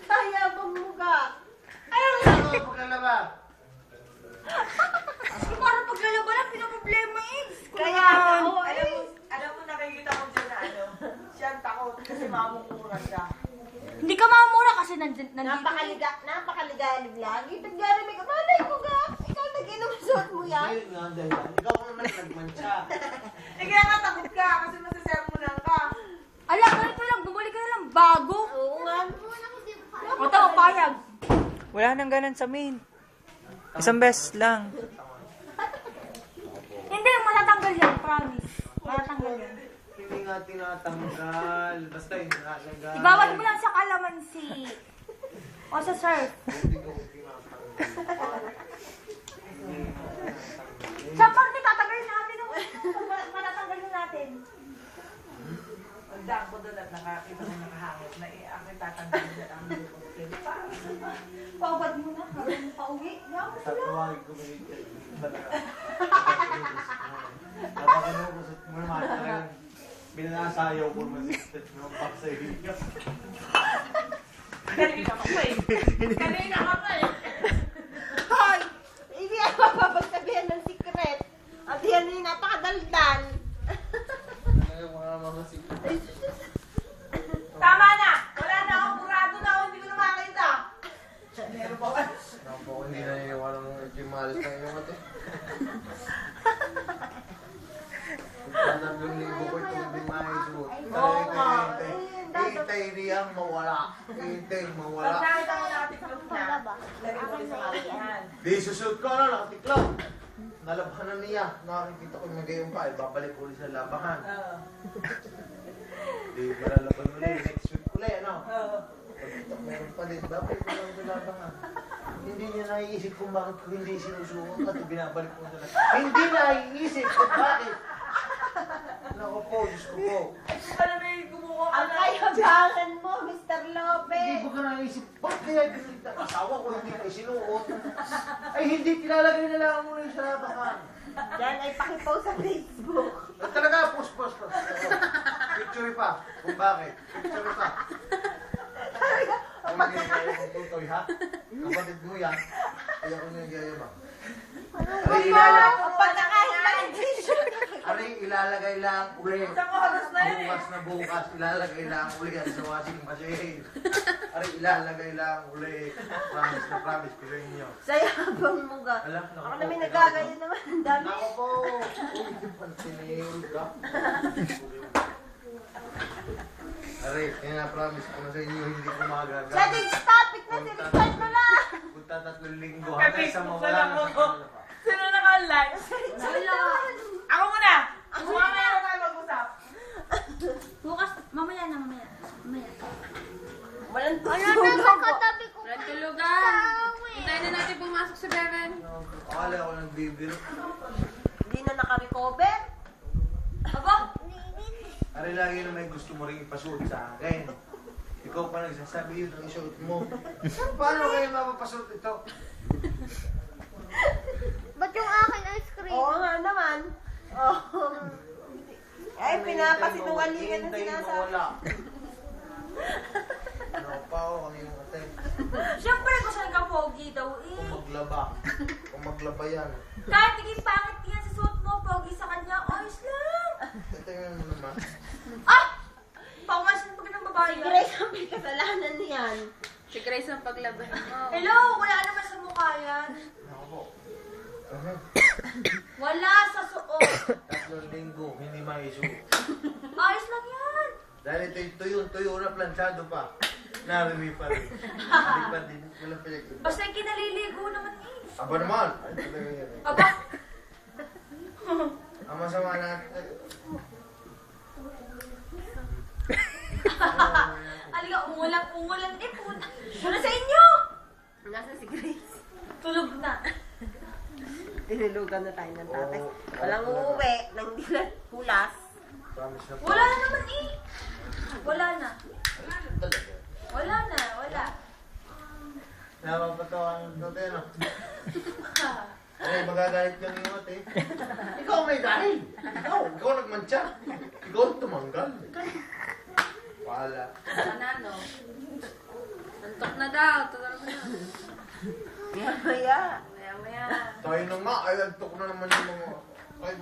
Kaya bang muga? Ano paglalaba? Kasi parang paglalaba lang, pinaproblema eh. Kaya ako Alam mo, nakikita ko dyan na ano, siya ang takot kasi mamumura siya. Hindi ka mamura kasi nandito. napakaligalig lagi. Naggaramig, malay ko ga. Ikaw nag-inom suot mo yan. Ayun nga, dahil ikaw naman nagmantsa. Eh kaya nga takot ka kasi masasermonan ka. Ala, ganito lang, bumalik ka na lang bago. Oo nga. O tao, payag. Wala nang ganun sa main. Isang beses lang. Hindi, matatanggal yan, promise. Matatanggal yan. Hindi nga tinatanggal. Basta yung nalagay. Ibawal mo lang sa kalamansi. O sa surf. Hindi ko tinatanggal. Sa parte, tatanggalin natin. Matatanggalin natin. Ang daan ko doon at nakakita mo nakahangit na aking tatanggalin na ang lupot. Paubad mo na. Pauwi. Tatawagin ko ganito. Napakinubusot mo naman. Talagang binasayaw ko masistat mo pa sa iyo. Kanina ka pa eh. Kanina ka pa eh. Hoy! Hindi ako mapapagsabihan ng secret. At yan yung napakadaldan. Talagang mga mga sikot. Tama na! Wala na akong murado na ako, hindi ko na makakita. Meron pa ba? Napo, hindi na iniwan ng ikimalis na iyong ate. Pagkatatlong linggo ko ito hindi maisuot. Oo nga. Hintay riyang mawala. Hintay Pag mawala. nakita ko nakatiklop na, lagay ko rin sa kakayahan. Di susunod ko na nakatiklaw. Nalabahan niya. Nakikita ko yung magayong pa. Babalik ulit sa labahan. Oo. Di malalaban ulit. Next week ulit, ano? Oo. Pagkita ko meron pa din. Babalik ko lang sa labahan. Hindi niya naiisip kung bakit ko hindi sinusuot at binabalik ko sa labahan. Hindi naiisip kung bakit. Naku po, Diyos ko po. Ano ba yung kumuha ka Ang na? kayabangan mo, Mr. Hindi Lopez. ko ka naisip, bakit kaya pinita asawa ko hindi ko isinuot? Ay hindi, tinalagay na lang muna yung sa labahan. Yan ay pakipost sa Facebook. At talaga, post. Picture pa, kung bakit. Picture pa. Ang magigaya kong tutoy, ha? Kapatid mo yan, kaya ko nagigaya ba? Aray, Pag nakahit ng t-shirt. ilalagay lang uli. Isang oras na yun eh. Bukas na bukas, ilalagay lang uli yan sa washing machine. Aray, ilalagay lang uli. Promise ko sa inyo. Sa yabang mo ga. Alam, Ako namin nagkagaya naman. Ang dami. Nako po! Uy, pantinihil ka. Aray, kaya na-promise ko na sa inyo, hindi ko magagawa. Sa next topic na, sinigpan mo lang. Punta 3 linggo hanggang sa mawala na sa kanila. Sino naka-online? Wala. Ako muna! Mamaya na tayo mag-usap. Bukas, mamaya na, mamaya. Walang Wala tulog. na, katabi ko. Walang tulugan. Hintayin na natin pumasok si Beben. Akala ko nagbibiro. Hindi na naka-recover. Aba, Aray, lagi na may gusto mo rin ipasuot sa akin. Ikaw pa nagsasabi yun ang isuot mo. Paano kayo mapapasuot ito? ba't yung akin ice cream? Oo nga naman. Oh. Ay, pinapasinungalingan na Hintay mo sinasabi. wala. Ano pa ako, kami yung ate. Siyempre, gusto ka pogi daw eh. Kung maglaba. Kung maglaba yan. Kahit naging pangit yan sa suot mo, pogi sa kanya, ayos lang. Tingnan mo naman. Ah! Pangasin pag ng babae. Si Grace ang may kasalanan niyan. Si Grace ang paglaban mo. Hello, wala naman sa mukha yan. Ako po. Wala sa suot. 3 linggo, hindi maisuot. Ayos lang yan. Dahil ito tuyo na planchado pa. Narimi pa rin. Hindi pa din. Walang pinag-iba. Basta yung kinaliligo naman eh. Aba naman! Ay, talaga yan eh. Aba, Ang masama na... aliga, umulang eh. Wala sa inyo. Nasa si Grace. Tulog na. Tinulugan na tayo ng tatay. Oo. Walang uuwi nang hindi na hulas. Promise na po. Wala na naman eh. Wala na. Talaga. Wala na, wala. Napapatawa ng tote, no? Ay, magagalit ka niyo, ate. Ikaw may dahil. Ikaw nagmantsa. Ikaw ang tumanggal. Manalo. Antok na daw. Tutulog na. Maya-maya. Maya-maya. Tayo na nga, ay antok na naman yung mga... Ay,